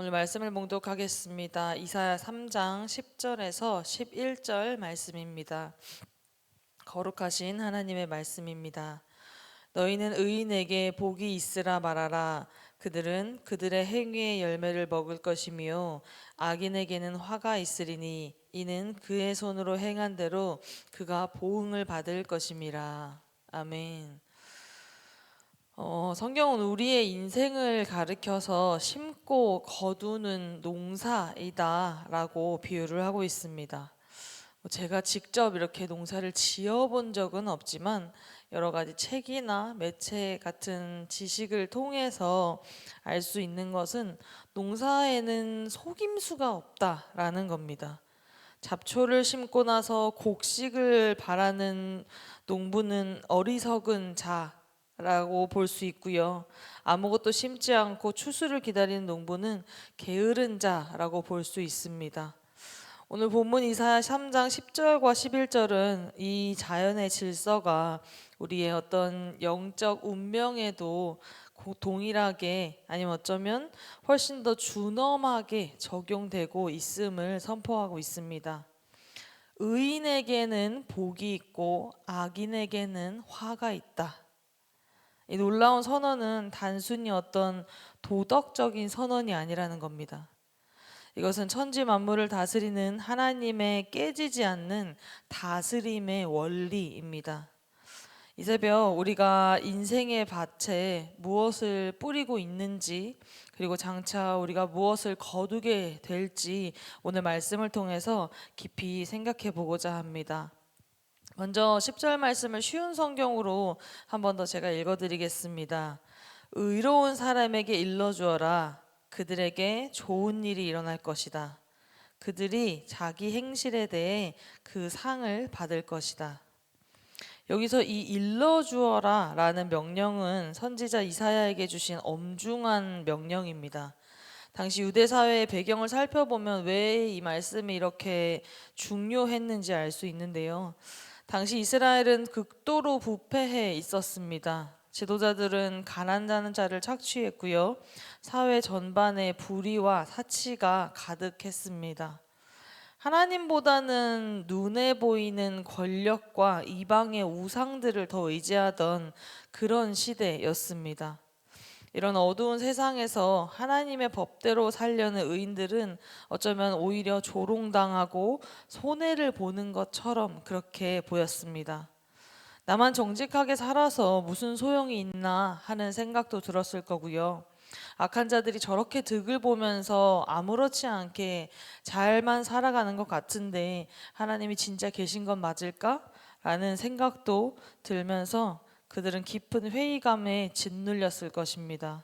오늘 말씀을 봉독하겠습니다. 이사야 3장 10절에서 11절 말씀입니다. 거룩하신 하나님의 말씀입니다. 너희는 의인에게 복이 있으라 말하라. 그들은 그들의 행위의 열매를 먹을 것이며 악인에게는 화가 있으리니 이는 그의 손으로 행한 대로 그가 보응을 받을 것임이라. 아멘. 성경은 우리의 인생을 가리켜서 심고 거두는 농사이다라고 비유를 하고 있습니다. 제가 직접 이렇게 농사를 지어본 적은 없지만 여러 가지 책이나 매체 같은 지식을 통해서 알 수 있는 것은 농사에는 속임수가 없다라는 겁니다. 잡초를 심고 나서 곡식을 바라는 농부는 어리석은 자라고 볼 수 있고요. 아무것도 심지 않고 추수를 기다리는 농부는 게으른 자라고 볼 수 있습니다. 오늘 본문 이사야 3장 10절과 11절은 이 자연의 질서가 우리의 어떤 영적 운명에도 동일하게 아니면 어쩌면 훨씬 더 준엄하게 적용되고 있음을 선포하고 있습니다. 의인에게는 복이 있고 악인에게는 화가 있다. 이 놀라운 선언은 단순히 어떤 도덕적인 선언이 아니라는 겁니다. 이것은 천지 만물을 다스리는 하나님의 깨지지 않는 다스림의 원리입니다. 이 새벽 우리가 인생의 밭에 무엇을 뿌리고 있는지, 그리고 장차 우리가 무엇을 거두게 될지 오늘 말씀을 통해서 깊이 생각해 보고자 합니다. 먼저 10절 말씀을 쉬운 성경으로 한 번 더 제가 읽어드리겠습니다. 의로운 사람에게 일러주어라. 그들에게 좋은 일이 일어날 것이다. 그들이 자기 행실에 대해 그 상을 받을 것이다. 여기서 이 일러주어라 라는 명령은 선지자 이사야에게 주신 엄중한 명령입니다. 당시 유대 사회의 배경을 살펴보면 왜 이 말씀이 이렇게 중요했는지 알 수 있는데요. 당시 이스라엘은 극도로 부패해 있었습니다. 지도자들은 가난하는 자를 착취했고요. 사회 전반에 불의와 사치가 가득했습니다. 하나님보다는 눈에 보이는 권력과 이방의 우상들을 더 의지하던 그런 시대였습니다. 이런 어두운 세상에서 하나님의 법대로 살려는 의인들은 어쩌면 오히려 조롱당하고 손해를 보는 것처럼 그렇게 보였습니다. 나만 정직하게 살아서 무슨 소용이 있나 하는 생각도 들었을 거고요. 악한 자들이 저렇게 득을 보면서 아무렇지 않게 잘만 살아가는 것 같은데 하나님이 진짜 계신 건 맞을까? 라는 생각도 들면서 그들은 깊은 회의감에 짓눌렸을 것입니다.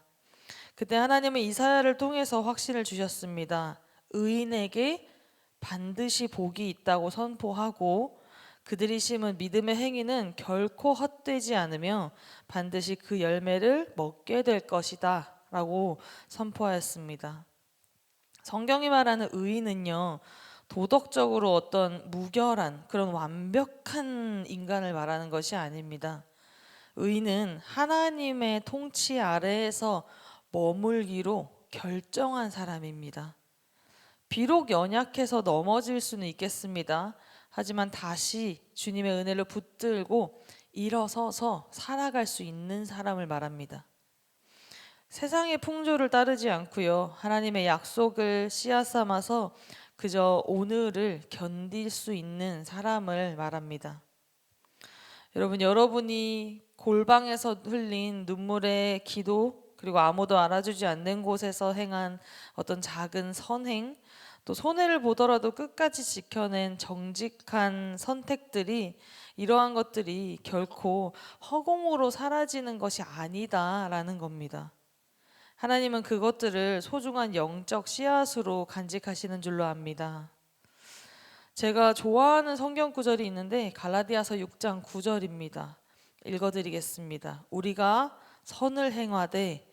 그때 하나님은 이사야를 통해서 확신을 주셨습니다. 의인에게 반드시 복이 있다고 선포하고 그들이 심은 믿음의 행위는 결코 헛되지 않으며 반드시 그 열매를 먹게 될 것이다 라고 선포하였습니다. 성경이 말하는 의인은요, 도덕적으로 어떤 무결한 그런 완벽한 인간을 말하는 것이 아닙니다. 의인은 하나님의 통치 아래에서 머물기로 결정한 사람입니다. 비록 연약해서 넘어질 수는 있겠습니다. 하지만 다시 주님의 은혜를 붙들고 일어서서 살아갈 수 있는 사람을 말합니다. 세상의 풍조를 따르지 않고요. 하나님의 약속을 씨앗 삼아서 그저 오늘을 견딜 수 있는 사람을 말합니다. 여러분, 여러분이 골방에서 흘린 눈물의 기도, 그리고 아무도 알아주지 않는 곳에서 행한 어떤 작은 선행, 또 손해를 보더라도 끝까지 지켜낸 정직한 선택들이, 이러한 것들이 결코 허공으로 사라지는 것이 아니다라는 겁니다. 하나님은 그것들을 소중한 영적 씨앗으로 간직하시는 줄로 압니다. 제가 좋아하는 성경 구절이 있는데 갈라디아서 6장 9절입니다. 읽어드리겠습니다. 우리가 선을 행하되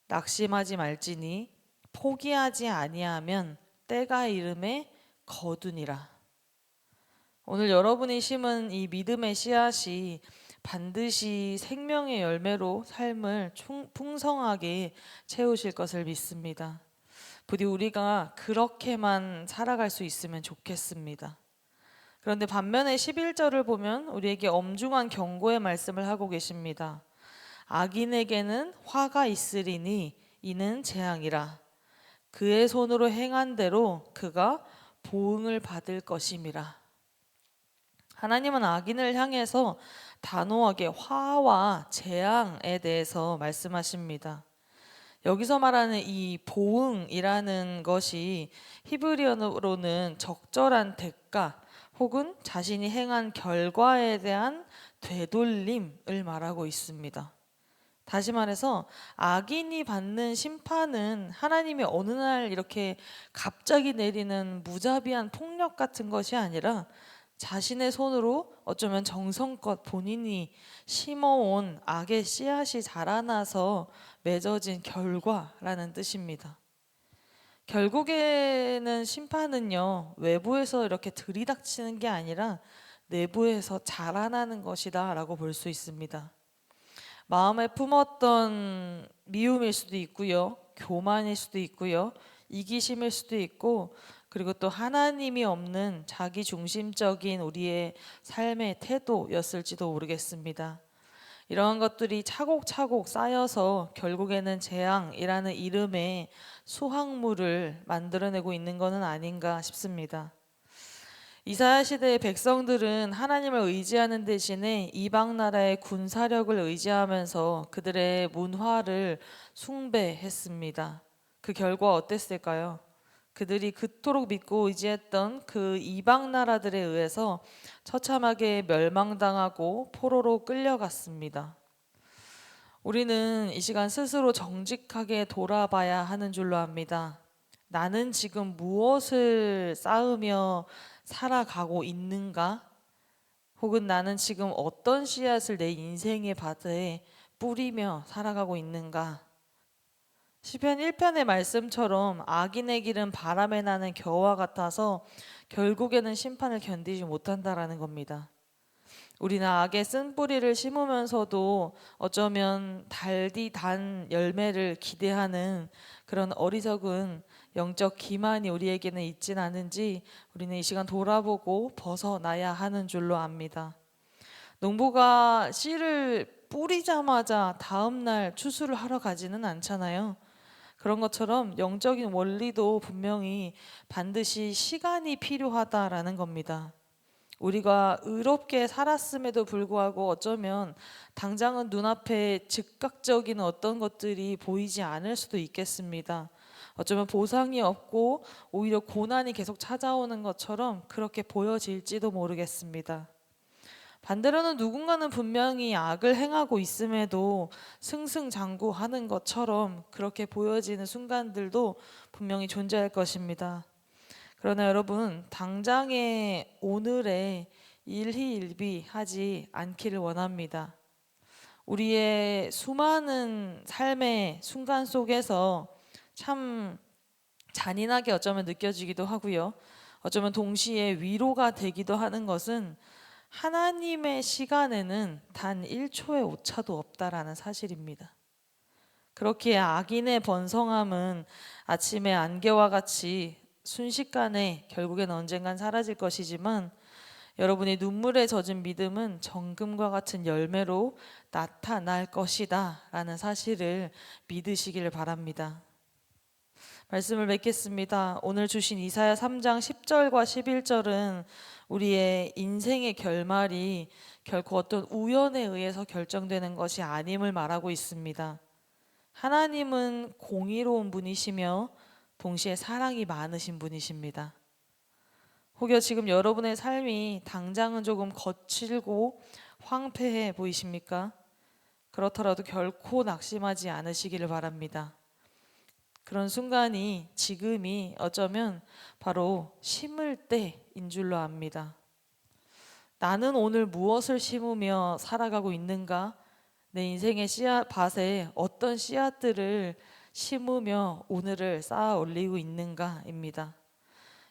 낙심하지 말지니 포기하지 아니하면 때가 이름에 거두니라. 오늘 여러분이 심은 이 믿음의 씨앗이 반드시 생명의 열매로 삶을 풍성하게 채우실 것을 믿습니다. 부디 우리가 그렇게만 살아갈 수 있으면 좋겠습니다. 그런데 반면에 11절을 보면 우리에게 엄중한 경고의 말씀을 하고 계십니다. 악인에게는 화가 있으리니 이는 재앙이라. 그의 손으로 행한 대로 그가 보응을 받을 것임이라. 하나님은 악인을 향해서 단호하게 화와 재앙에 대해서 말씀하십니다. 여기서 말하는 이 보응이라는 것이 히브리어로는 적절한 대가 혹은 자신이 행한 결과에 대한 되돌림을 말하고 있습니다. 다시 말해서 악인이 받는 심판은 하나님이 어느 날 이렇게 갑자기 내리는 무자비한 폭력 같은 것이 아니라 자신의 손으로 어쩌면 정성껏 본인이 심어온 악의 씨앗이 자라나서 맺어진 결과라는 뜻입니다. 결국에는 심판은요, 외부에서 이렇게 들이닥치는 게 아니라 내부에서 자라나는 것이다 라고 볼 수 있습니다. 마음에 품었던 미움일 수도 있고요, 교만일 수도 있고요, 이기심일 수도 있고, 그리고 또 하나님이 없는 자기 중심적인 우리의 삶의 태도였을지도 모르겠습니다. 이러한 것들이 차곡차곡 쌓여서 결국에는 재앙이라는 이름의 수확물을 만들어내고 있는 것은 아닌가 싶습니다. 이사야 시대의 백성들은 하나님을 의지하는 대신에 이방 나라의 군사력을 의지하면서 그들의 문화를 숭배했습니다. 그 결과 어땠을까요? 그들이 그토록 믿고 의지했던 그 이방 나라들에 의해서 처참하게 멸망당하고 포로로 끌려갔습니다. 우리는 이 시간 스스로 정직하게 돌아봐야 하는 줄로 압니다. 나는 지금 무엇을 쌓으며 살아가고 있는가? 혹은 나는 지금 어떤 씨앗을 내 인생의 밭에 뿌리며 살아가고 있는가? 시편 1편의 말씀처럼 악인의 길은 바람에 나는 겨와 같아서 결국에는 심판을 견디지 못한다라는 겁니다. 우리는 악의 쓴뿌리를 심으면서도 어쩌면 달디 단 열매를 기대하는 그런 어리석은 영적 기만이 우리에게는 있진 않은지 우리는 이 시간 돌아보고 벗어나야 하는 줄로 압니다. 농부가 씨를 뿌리자마자 다음날 추수를 하러 가지는 않잖아요. 그런 것처럼 영적인 원리도 분명히 반드시 시간이 필요하다라는 겁니다. 우리가 의롭게 살았음에도 불구하고 어쩌면 당장은 눈앞에 즉각적인 어떤 것들이 보이지 않을 수도 있겠습니다. 어쩌면 보상이 없고 오히려 고난이 계속 찾아오는 것처럼 그렇게 보여질지도 모르겠습니다. 반대로는 누군가는 분명히 악을 행하고 있음에도 승승장구하는 것처럼 그렇게 보여지는 순간들도 분명히 존재할 것입니다. 그러나 여러분, 당장의 오늘에 일희일비하지 않기를 원합니다. 우리의 수많은 삶의 순간 속에서 참 잔인하게 어쩌면 느껴지기도 하고요. 어쩌면 동시에 위로가 되기도 하는 것은 하나님의 시간에는 단 1초의 오차도 없다라는 사실입니다. 그렇기에 악인의 번성함은 아침의 안개와 같이 순식간에 결국엔 언젠간 사라질 것이지만 여러분의 눈물에 젖은 믿음은 정금과 같은 열매로 나타날 것이다 라는 사실을 믿으시길 바랍니다. 말씀을 맺겠습니다. 오늘 주신 이사야 3장 10절과 11절은 우리의 인생의 결말이 결코 어떤 우연에 의해서 결정되는 것이 아님을 말하고 있습니다. 하나님은 공의로운 분이시며 동시에 사랑이 많으신 분이십니다. 혹여 지금 여러분의 삶이 당장은 조금 거칠고 황폐해 보이십니까? 그렇더라도 결코 낙심하지 않으시기를 바랍니다. 그런 순간이 지금이 어쩌면 바로 심을 때인 줄로 압니다. 나는 오늘 무엇을 심으며 살아가고 있는가? 내 인생의 밭에 어떤 씨앗들을 심으며 오늘을 쌓아 올리고 있는가입니다.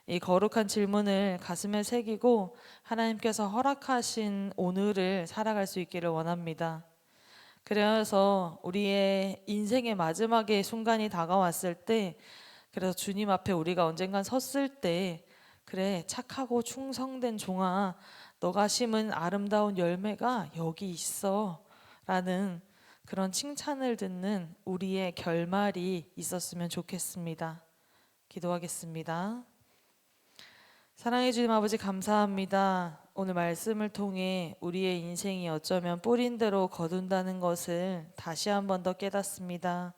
이 거룩한 질문을 가슴에 새기고 하나님께서 허락하신 오늘을 살아갈 수 있기를 원합니다. 그래서 우리의 인생의 마지막의 순간이 다가왔을 때 그래서 주님 앞에 우리가 언젠간 섰을 때 그래 착하고 충성된 종아 너가 심은 아름다운 열매가 여기 있어 라는 그런 칭찬을 듣는 우리의 결말이 있었으면 좋겠습니다. 기도하겠습니다. 사랑해 주님 아버지 감사합니다. 오늘 말씀을 통해 우리의 인생이 어쩌면 뿌린 대로 거둔다는 것을 다시 한 번 더 깨닫습니다.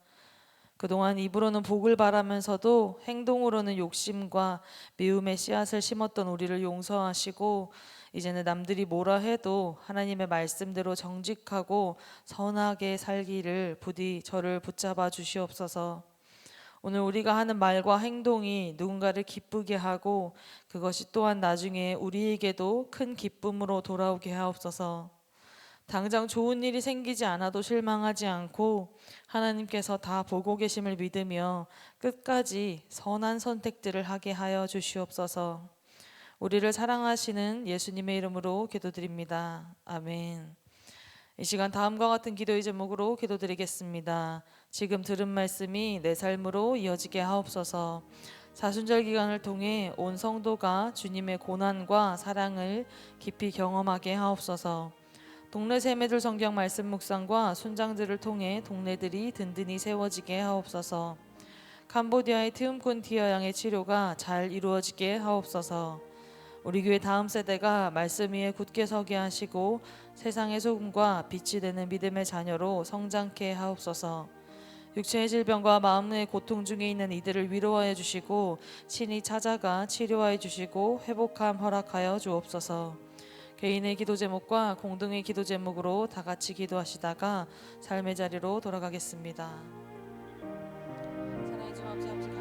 그동안 입으로는 복을 바라면서도 행동으로는 욕심과 미움의 씨앗을 심었던 우리를 용서하시고 이제는 남들이 뭐라 해도 하나님의 말씀대로 정직하고 선하게 살기를 부디 저를 붙잡아 주시옵소서. 오늘 우리가 하는 말과 행동이 누군가를 기쁘게 하고 그것이 또한 나중에 우리에게도 큰 기쁨으로 돌아오게 하옵소서. 당장 좋은 일이 생기지 않아도 실망하지 않고 하나님께서 다 보고 계심을 믿으며 끝까지 선한 선택들을 하게 하여 주시옵소서. 우리를 사랑하시는 예수님의 이름으로 기도드립니다. 아멘. 이 시간 다음과 같은 기도의 제목으로 기도드리겠습니다. 지금 들은 말씀이 내 삶으로 이어지게 하옵소서. 사순절 기간을 통해 온 성도가 주님의 고난과 사랑을 깊이 경험하게 하옵소서. 동네 세매들 성경 말씀 묵상과 순장들을 통해 동네들이 든든히 세워지게 하옵소서. 캄보디아의 트움꾼 티어 양의 치료가 잘 이루어지게 하옵소서. 우리 교회 다음 세대가 말씀 위에 굳게 서게 하시고 세상의 소금과 빛이 되는 믿음의 자녀로 성장케 하옵소서. 육체의 질병과 마음의 고통 중에 있는 이들을 위로하여 주시고 친히 찾아가 치료하여 주시고 회복함 허락하여 주옵소서. 개인의 기도 제목과 공동의 기도 제목으로 다 같이 기도하시다가 삶의 자리로 돌아가겠습니다. 사랑의 주 아버지